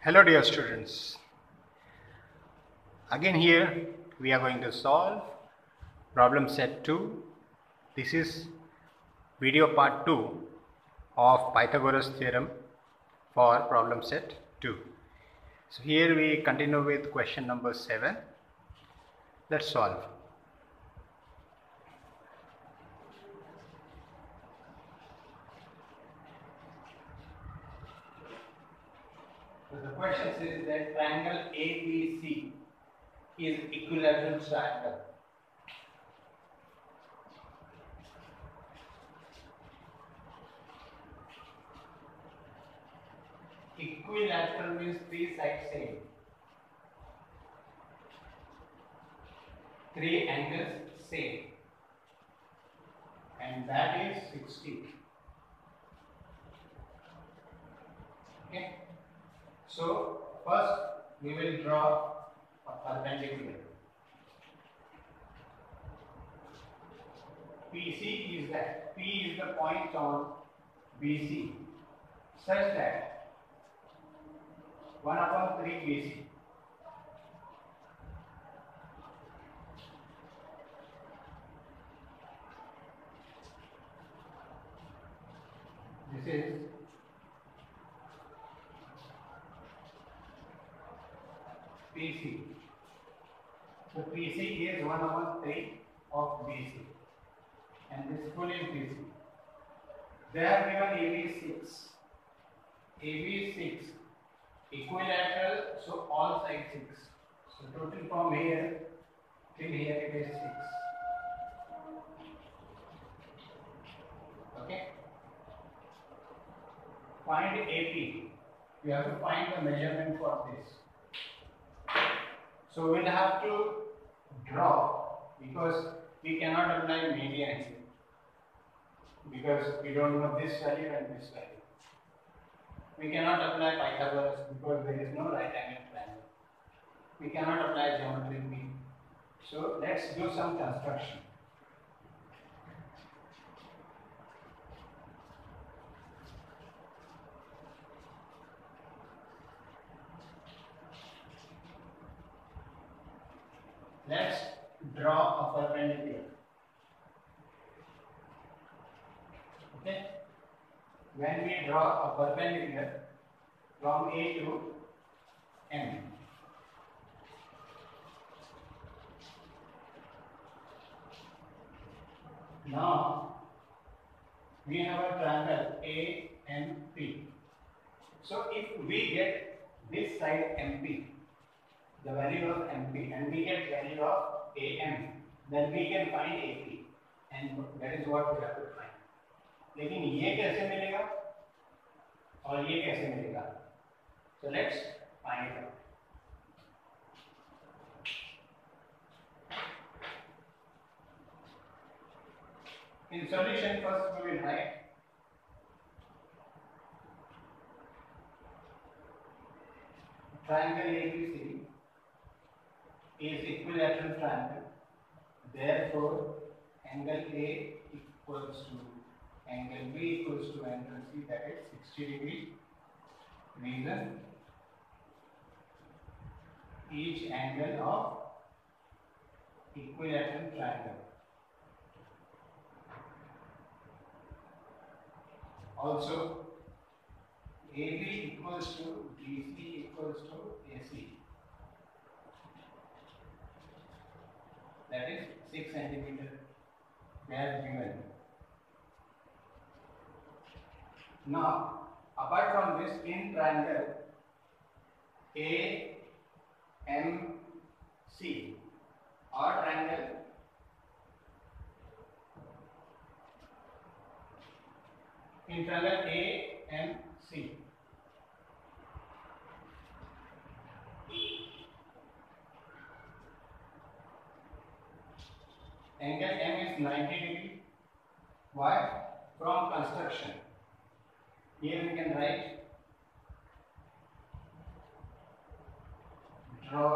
Hello dear students, again here we are going to solve problem set 2. This is video part 2 of Pythagoras theorem for problem set 2. So here we continue with question number 7. Let's solve. So the question says that triangle ABC is equilateral triangle. Equilateral means three sides same. Three angles same. And that is 60. Okay. So first we will draw a perpendicular. PC is that P is the point on BC such that 1/3 BC this is PC. So PC is 1/3 of BC and this full is BC. They have given AB6. AB6 equilateral, so all sides 6. So total from here till here it is 6. Okay. Find AP. You have to find the measurement for this. So we'll have to draw because we cannot apply median here because we don't know this value and this value. We cannot apply Pythagoras because there is no right angle triangle. We cannot apply geometric mean. So let's do some construction. Let's draw a perpendicular. Okay. When we draw a perpendicular from A to M. Now we have a triangle AMP. So if we get this side MP, the value of MP, and we get value of AM, then we can find AP, and that is what we have to find. लेकिन ये कैसे मिलेगा और ये कैसे मिलेगा? So let's find it out. In solution, first we will write triangle ABC is equilateral triangle. Therefore, angle A equals to angle B equals to angle C, that is 60 degree. Reason, each angle of equilateral triangle. Also, AB equals to BC equals to AC. That is 6 centimeter. They are given. Now, apart from this, in triangle AMC or triangle AMC, angle M is 90 degree. Why? From construction. Here we can write draw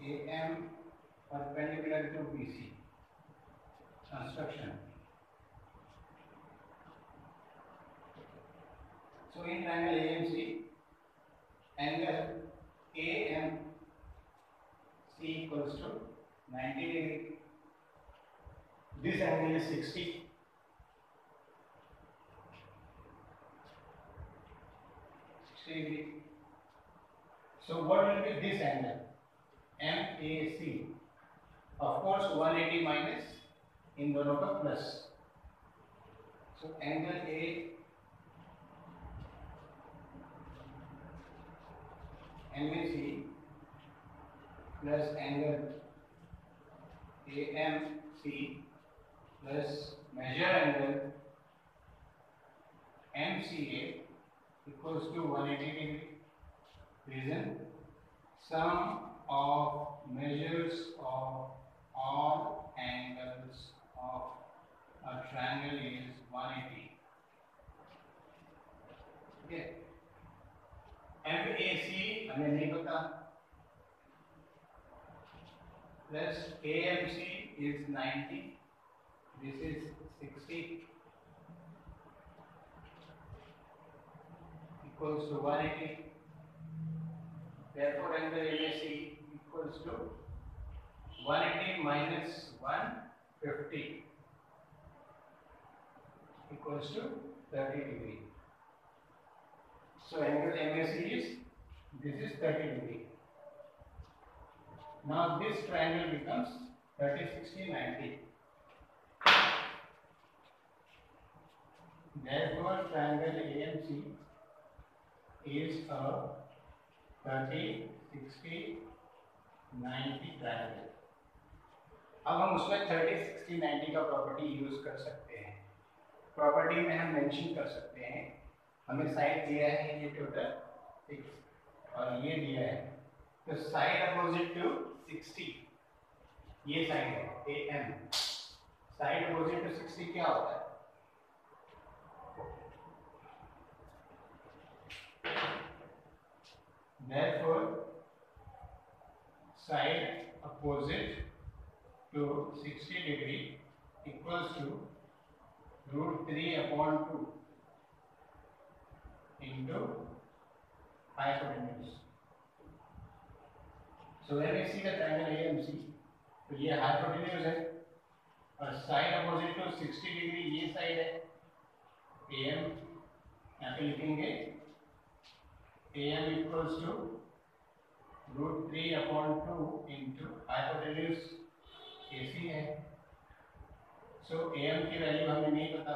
AM perpendicular to BC. Construction. So in triangle AMC, angle AMC equals to 90 degree. This angle is 60. Degree. So what will be this angle? MAC. Of course 180 minus, इन दोनों का plus. So angle MAC plus angle AMC plus measure angle MCA equals to 180 degree. Reason: sum of measures of all angles of a triangle is 180. Okay. MAC हमें नहीं पता, plus AMC is 90. This is 60 equals to 180. Therefore, angle AAC equals to 180 minus 150 equals to 30 degree. So angle MAC is, this is 30 degree. Now this triangle becomes 30, 60, 90. Therefore, triangle AMC is a 30, 60, 90 triangle. अब हम उसमें 30, 60, 90 का property use कर सकते हैं. Property में हम mention कर सकते हैं, हमें साइड दिया है ये टोटल 6 और ये दिया है, तो साइड अपोजिट टू 60 ये साइड है AM. साइड अपोजिट टू 60 क्या होता है? Therefore, side opposite to 60 degree equals to √3/2 into hypotenuse. So when we see the triangle AMC, तो ये hypotenuse है और side opposite to 60 degree ये साइड है AM. यहाँ पे लिखेंगे AM equals to √3/2 into hypotenuse AC है. So AM की वैल्यू हमें नहीं पता,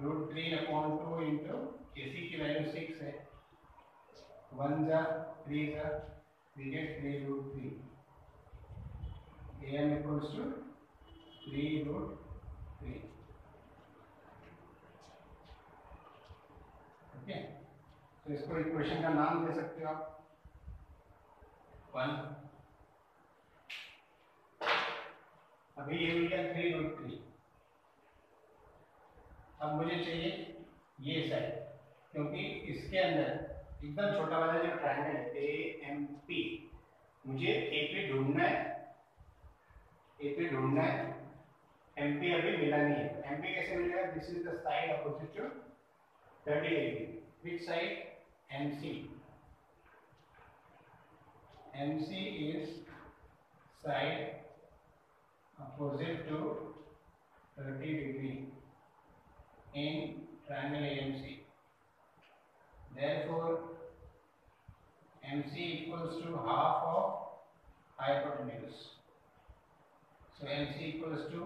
√3/2 into AC की वैल्यू 6 है. 1 जा 3 जा, we get 3√3. AM equals to 3√3. तो इसको इक्वेशन का नाम दे सकते हो आप 1. अभी ये मिल गया 3√3. अब मुझे चाहिए ये साइड, क्योंकि इसके अंदर एकदम छोटा वाला जो ट्रायंगल है AMP, मुझे AP ढूंढना है. MP अभी मिला नहीं है. MP कैसे मिलेगा? This is the side opposite to 30 degree. Which side? MC. MC is side opposite to 30 degree in triangle AMC. Therefore, MC equals to half of hypotenuse. So MC equals to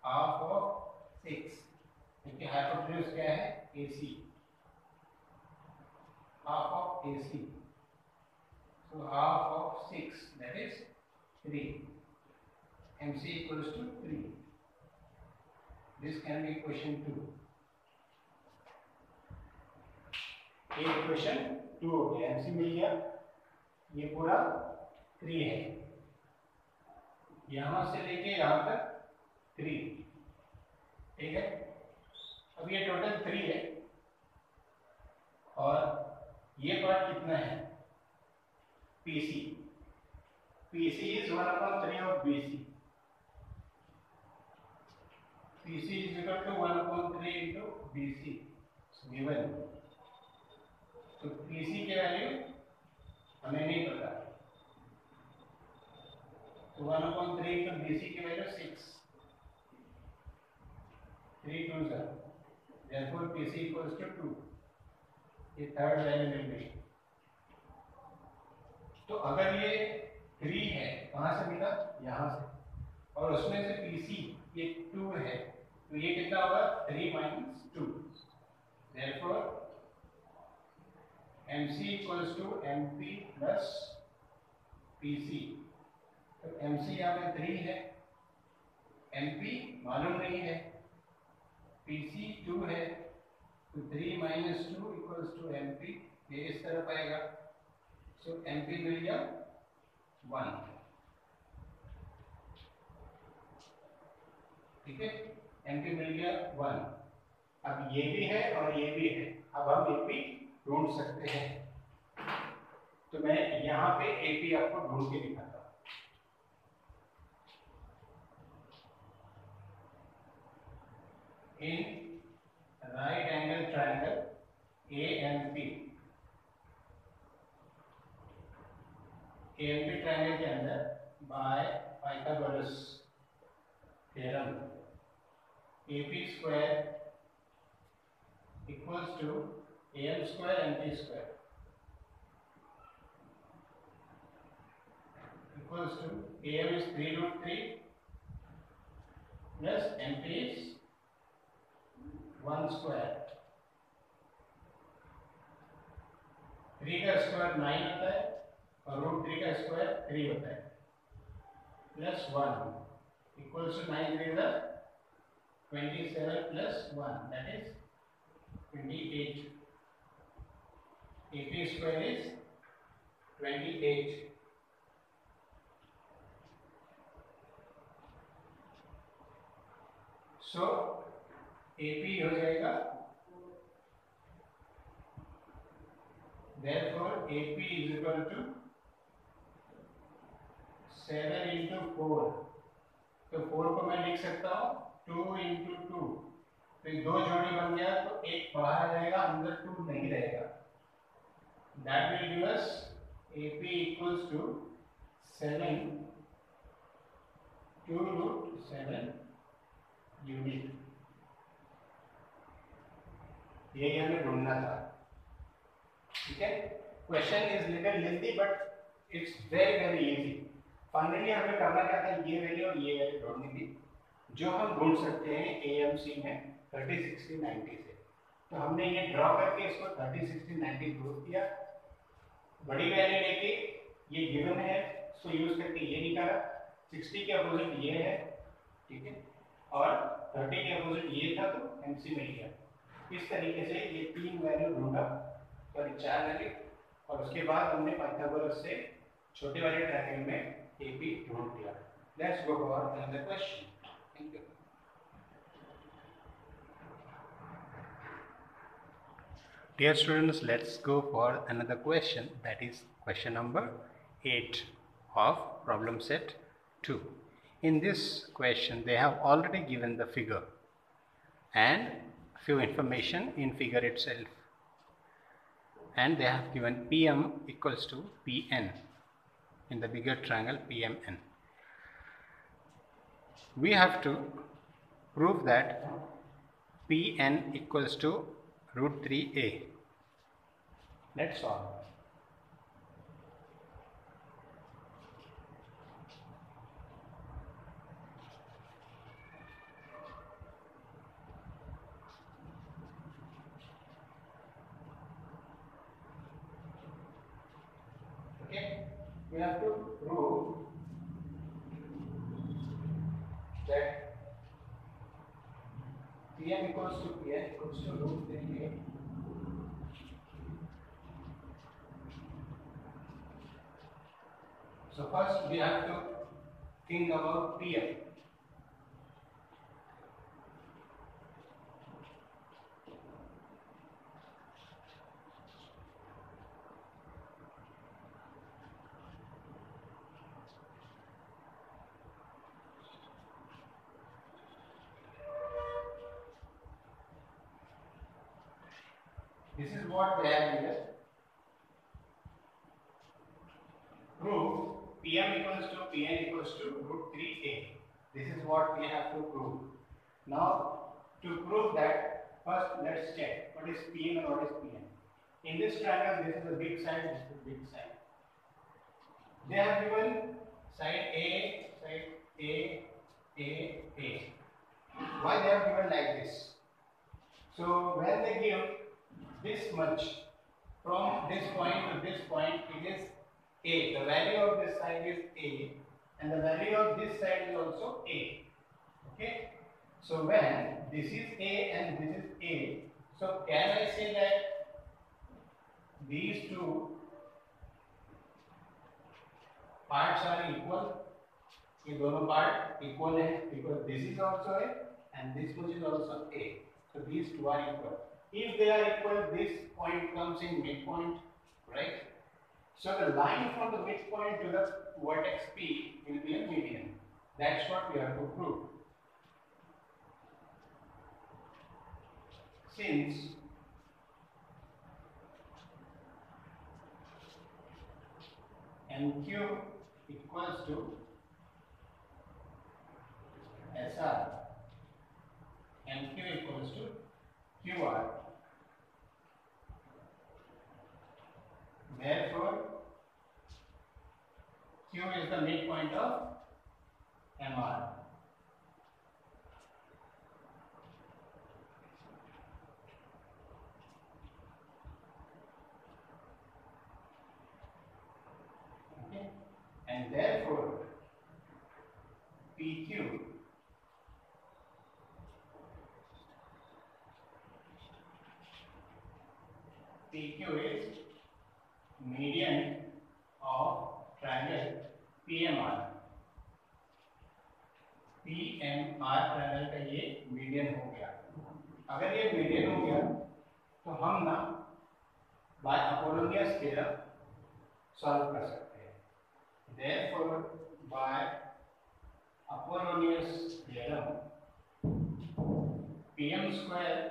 half of 6. क्योंकि hypotenuse क्या है? AC. Half of AC. So half of 6, that is 3. MC equals to 3. This can be equation 2. ये equation 2 हो गया. MC मिल गया. ये पूरा 3 है. यहां से लेके यहां तक 3. ठीक है. अब ये टोटल 3 है और ये पार्ट कितना है? PC. PC is 1/3 of BC. PC is equal to 1/3 into BC. Given, तो PC की वैल्यू हमें नहीं पता, तो 1/3 तो BC की value 6, 3 2 sir, therefore PC equals to 2, ये थर्ड वैल्यू मिल गई। तो अगर ये 3 है, कहाँ से मिला? यहाँ से, और उसमें से PC ये 2 है, तो ये कितना होगा? 3 - 2, therefore MC equals to MP plus PC। तो MC यहाँ पे 3 है, MP मालूम नहीं है, PC 2 है, तो 3 - 2 equals to MP, ये इस तरफ आएगा, सो MP मिल गया 1, ठीक है, MP मिल गया 1। अब ये भी है और ये भी है, अब हम AP ढूंढ सकते हैं, तो मैं यहाँ पे AP आपको ढूंढ के दिखाता हूँ। In right angle triangle AMP triangle के अंदर by Pythagoras theorem AP square equals to AM square MP square equals to AM is 3√3 plus MP is 1 square, 3 का स्क्वायर 9 होता है और √3 का स्क्वायर 3 होता है, plus 1 equals to 9 3 is 27 plus 1, that is 28. AP square is 28. So AP हो जाएगा, therefore AP is equal to 7 into 4, तो 4 को मैं लिख सकता हूँ 2 into 2, तो दो जोड़ी बन गया, तो एक बाहर रहेगा, अंदर 2 नहीं रहेगा, that will give us AP equals to 7 2√7 unit. यही हमें ढूंढना था, ठीक है। Question is little lengthy but it's very very easy. Finally हमें करना क्या था, ये वैल्यू और ये वैल्यू ढूंढनी थी, जो हम ढूंढ सकते हैं AMC में 30 60 90 से। तो हमने ये ड्रॉ करके इसको 30 60 90 ढूंढ किया, बड़ी वैल्यू लेके ये गिवन है, सो यूज करके ये निकाला, 60 के अपोजिट ये है, ठीक है, और 30 के अपोजिट ये था, तो MC मिल गया। इस तरीके से ये 3 वैल्यू ढूंढा, सॉरी 4 वैल्यू, और उसके बाद हमने पाइथागोरस से छोटे वाले ट्रायंगल में AP ढूंढ लिया। Let's go for another question. Thank you. Dear students, let's go for another question, that is question number 8 of problem set 2. In this question they have already given the figure and few information in figure itself, and they have given PM equals to PN in the bigger triangle PMN. We have to prove that PN equals to √3a. Let's solve. Okay, we have to prove that PM equals to PN equals to √3a. So first we have to think about PM. This is what they have given. Prove Pm equals to Pn equals to root 3a. This is what we have to prove. Now, to prove that, first let's check what is Pm and what is Pn. In this triangle, this is the big side, this is the big side. They have given side A, A. Why they have given like this? So when they give this much from this point to this point, it is A. The value of this side is A, and the value of this side is also A. Okay. So when this is A and this is A, so can I say that these two parts are equal? ये दोनों part equal है because this is also A and this much is also A. So these two are equal. If they are equal, this point comes in midpoint, right? So the line from the midpoint to the vertex P will be a median. That's what we have to prove. Since NQ equals to SR, NQ equals to QR. Therefore, Q is the midpoint of MR. Okay, and therefore PQ is median of triangle PMR. PMR triangle का ये median हो गया. अगर ये median हो गया तो हम ना बाय अपोलोनियस थ्योरम सॉल्व कर सकते हैं. Therefore by Apollonius theorem, Pm square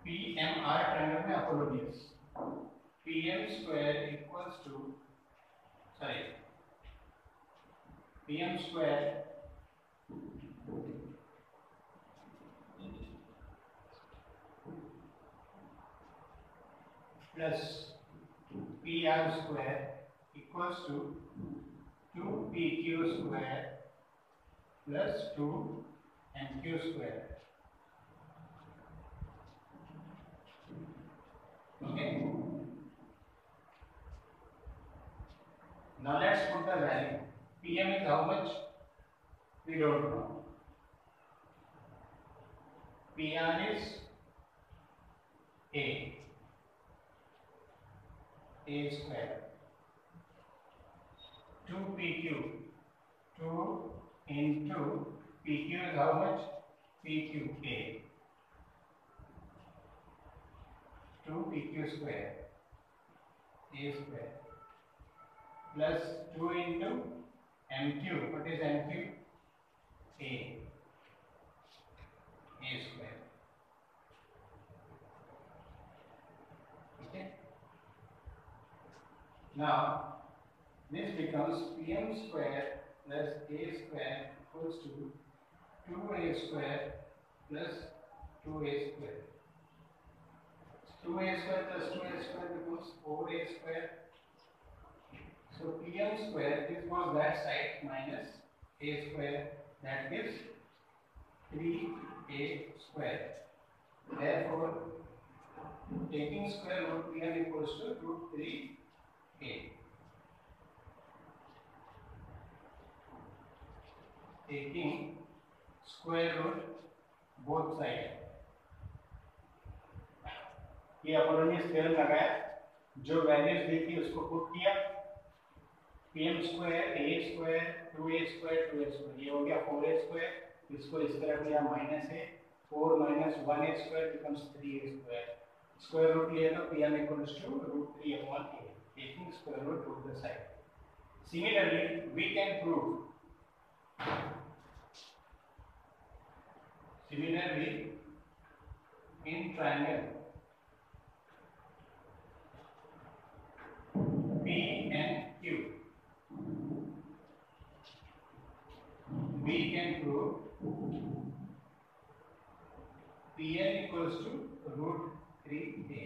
PMR triangle में Apollonius, Pm square equals to Pm square plus PR square equals to 2PQ square plus 2NQ square. Okay. Now let's put the value. Pm is how much? We don't know. Pr is A square. 2PQ, 2 into PQ is how much? PQ A. 2PQ square, A square, plus 2 into MQ. What is MQ? A square. Okay. Now this becomes Pm square plus A square equals to 2A square plus 2A square. 2A square plus 2A square becomes 4A square. So Pm square, this was that side, minus A square, that gives 3A square. Therefore, taking square root Pm equals to root 3A. Taking square root both sides. ये Apollonius theorem लगाया, जो values दी थी उसको put किया. Pm square A square 2A square 2A square, ये हो गया 4A square. इसको इस तरफ लिया minus A, 4 minus 1A square becomes 3A square. Square root लिया तो Pm equals to root 3 upon A, taking square root both the side. Similarly, we can prove Similarly, in triangle PNQ, we can prove Pn equals to √3a.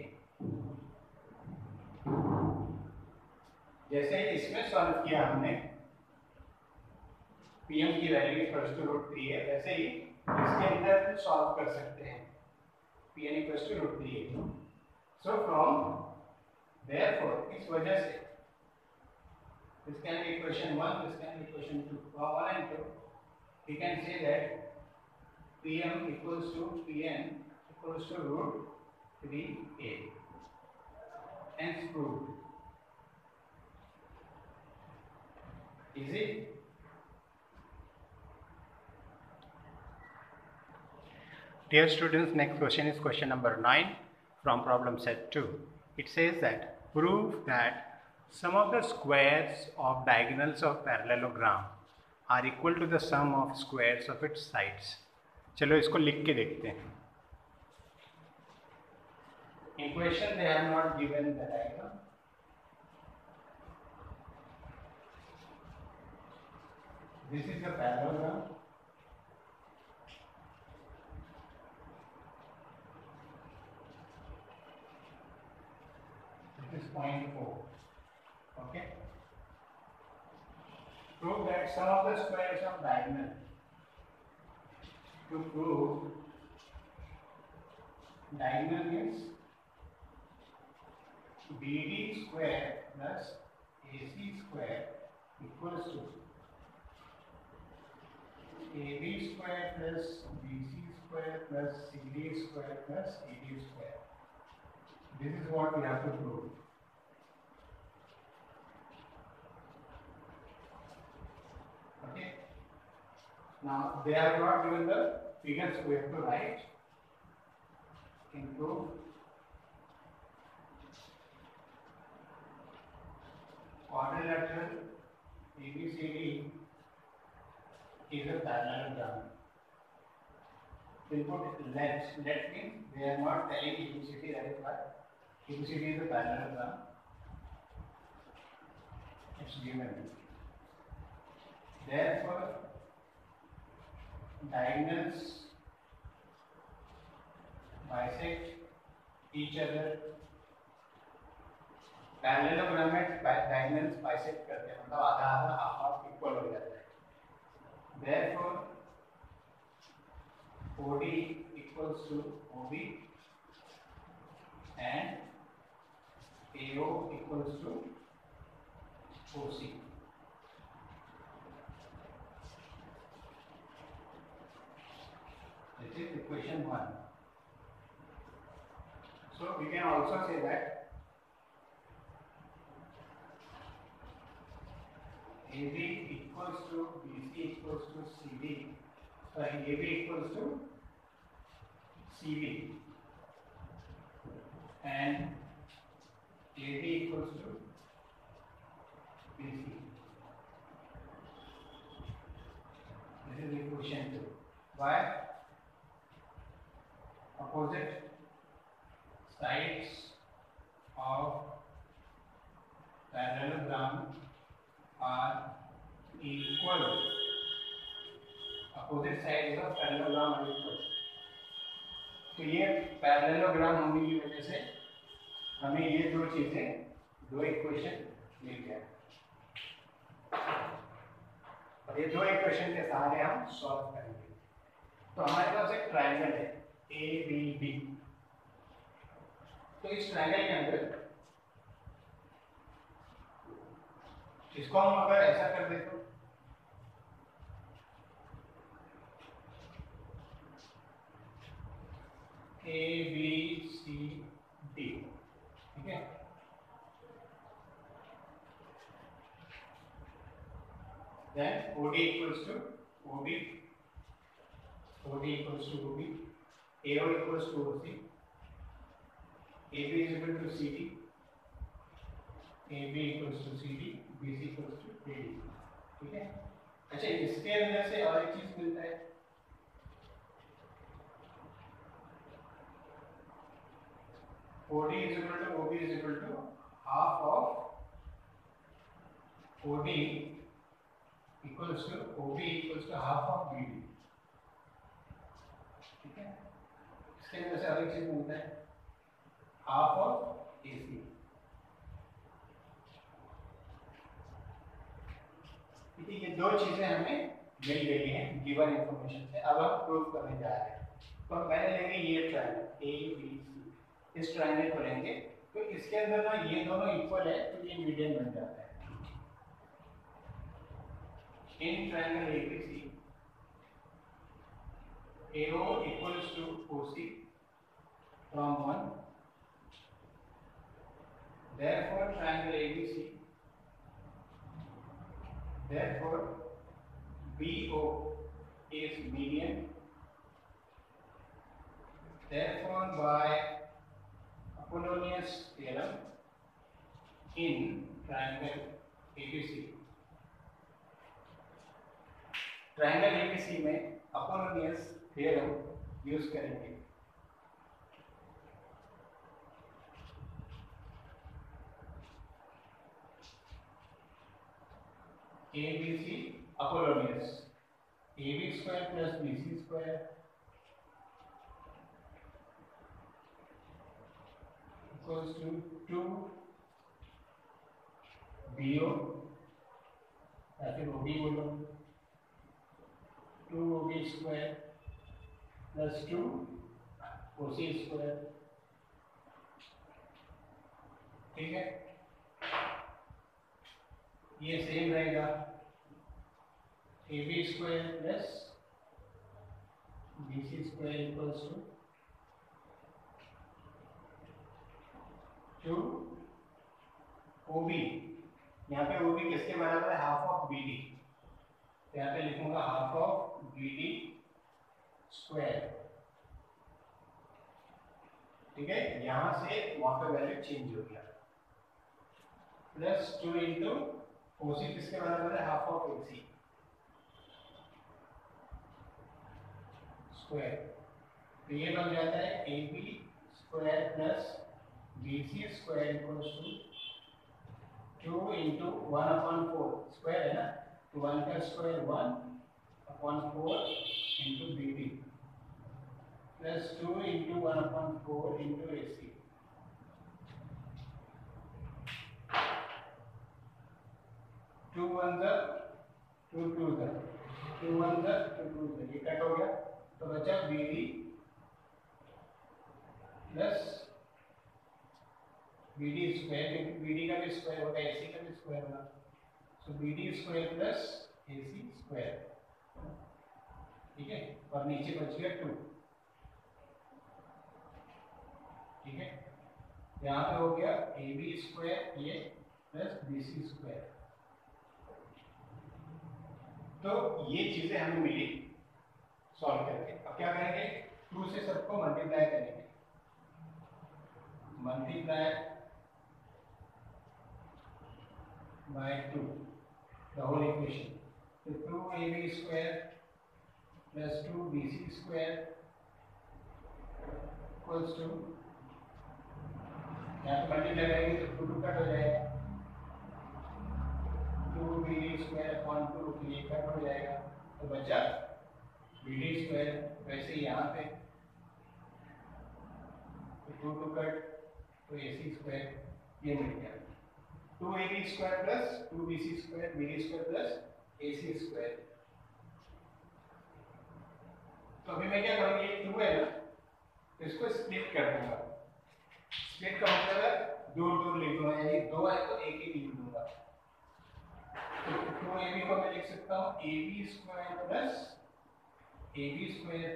जैसे इसमें solve किया हमने Pm की value equals to √3a, वैसे ही इसके अंदर solve कर सकते हैं Pn equals to √3a. So from therefore इस वजह से this can be equation 1, this can be equation 2. From 1 and 2 we can say that Pm equals to Pn equals to √3a. Hence proved. Easy. Dear students, next question is question number 9 from problem set 2. It says that prove that sum of the squares of diagonals of parallelogram are equal to the sum of squares of its sides. चलो इसको लिख के देखते हैं. In question they have not given the diagram. This is the parallelogram. This is point 4. Okay. Prove that sum of the squares of diagonal. To prove diagonal means BD square plus AC square equals to AB square plus BC square plus CD square plus AD square. This is what we have to prove. Okay. Now they have not given the figures, we have to write. Prove quadrilateral ABCD is a parallelogram. We put let means they are not telling ABCD, that is why ABCD is a parallelogram. It's given. Therefore, diagonals bisect each other. Parallelogram में diagonals bisect करते हैं, मतलब आधा आधा half half equal हो जाता है. Therefore, OD equals to OB and AO equals to OC. This is equation 1. So we can also say that AB equals to BC equals to CD. Sorry, AB equals to CB and AD equals to BC. This is equation 2. Why? Opposite sides of parallelogram are equal. Opposite sides of parallelogram are equal. तो ये parallelogram होने की वजह से हमें ये दो चीजें, दो इक्वेशन मिल गया. और ये दो इक्वेशन के सहारे हम सॉल्व करेंगे. तो हमारे पास एक ट्रायंगल है ABD. तो इस ट्रायंगल के अंदर इसको हम अगर ऐसा कर दे तो ABCD, ठीक है. Then OD equals to OB, OD equals to OB, AO equals to OC, AB is equal to CD, AB equals to CD, BC equals to AD. ठीक है. अच्छा, इसके अंदर से और एक चीज मिलता है, OD is equal to OB is equal to half of OD equals to OB equals to half of BD. ठीक है, इसके अंदर से अलग चीज मिलता है हाफ ऑफ AC. ठीक है, ये दो चीजें हमें मिल गई हैं गिवन इंफॉर्मेशन से. अब हम प्रूव करने जा रहे हैं. तो हम पहले लेंगे ये ट्रायंगल ABC, इस ट्रायंगल को लेंगे. तो इसके अंदर ना ये दोनों इक्वल है तो ये मीडियन बन जाता है. In triangle ABC AO equals to OC from 1. Therefore triangle ABC, therefore BO is median. Therefore by Apollonius theorem in triangle ABC, triangle ABC में अपोलोनियस थ्योरम यूज करेंगे. ABC Apollonius AB square plus BC square equals to 2BO या फिर OB बोलो 2OB square plus 2OC square. ठीक है, ये same रहेगा AB square plus BC square equals to OB. यहाँ पे OB किसके बराबर है? Half of BD. यहाँ पे लिखूंगा हाफ ऑफ BD स्क्वायर. ठीक है, यहां से वहां पे वैल्यू चेंज हो गया. प्लस 2 इंटू OC किसके बराबर है? Half of AC square. तो ये बन जाता है AB square plus BC square equals to 2 into 1/4 square है ना, तो 1 का square 1/4 into BD plus 2 into 1/4 into AC. Two one the two two the ये कट हो गया तो बचा BD प्लस BD स्क्वायर, क्योंकि BD का भी स्क्वायर होगा AC का भी स्क्वायर होगा. सो BD square plus AC square. ठीक है, और नीचे बच गया 2. ठीक है, यहाँ पे हो गया AB स्क्वायर ये प्लस BC स्क्वायर. तो ये चीजें हमें मिली सॉल्व करके. अब क्या करेंगे? 2 से सबको मल्टीप्लाई करेंगे. Multiply by 2 the whole equation. तो 2AB square plus 2BC square equals to, यहाँ पे मल्टीप्लाई करेंगे तो 2 कट हो जाएगा. 2BD स्क्वायर अपॉन 2 ये कट हो जाएगा तो बचा BD स्क्वायर. वैसे ही यहाँ पे 2 कट तो AC स्क्वायर ये मिल गया. 2AB square plus 2BC square BD square plus AC square. तो अभी मैं क्या करूँगा, ये 2 है ना, तो इसको स्प्लिट कर दूंगा. स्प्लिट का मतलब है दूर दूर लिख दूंगा, यानी 2 है तो एक ही लिख दूंगा. तो 2AB को मैं लिख सकता हूँ AB square plus AB square.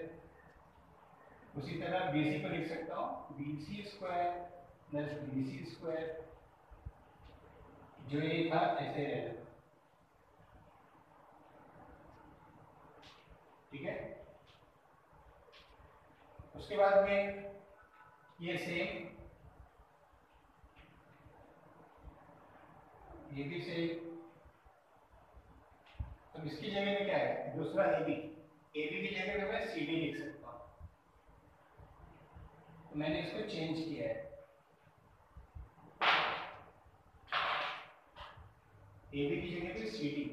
उसी तरह BC को लिख सकता हूँ BC square plus BC square. जो ये था ऐसे रहेगा. ठीक है, उसके बाद में ये सेम, ये भी सेम. अब इसकी जगह में क्या है? दूसरा AB की जगह में मैं CD लिख सकता हूँ. तो मैंने इसको चेंज किया है. ए बी की जगह पे सी डी,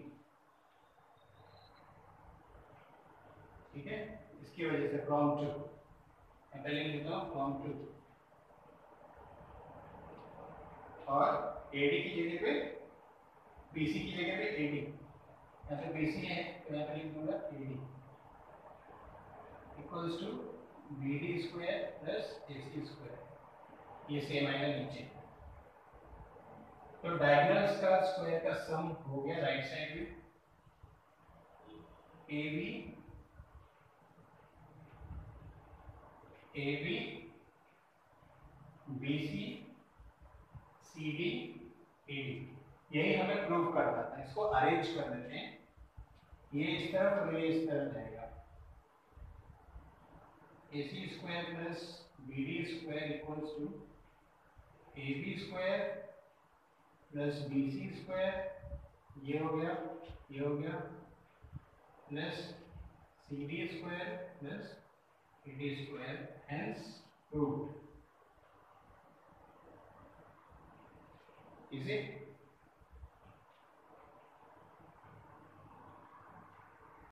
ठीक है, इसकी वजह से फ्रॉम टू, मैं पहले लिखता हूँ फ्रॉम टू, और एडी की जगह पे बीसी की जगह पे एडी, यहाँ पे बीसी है तो यहाँ पे लिख दूंगा AD equals to B D square plus A C square, ये सेम आएगा नीचे। तो डायगोनल्स का स्क्वायर का सम हो गया राइट साइड में, A B B C C D A D, यही हमें प्रूव करना था। इसको अरेंज कर देते हैं, ये इस तरफ और ये इस तरफ जाएगा, a C square plus b D square equals to a b square plus b c square, ये हो गया plus c d square plus a d square, hence proved. Is it?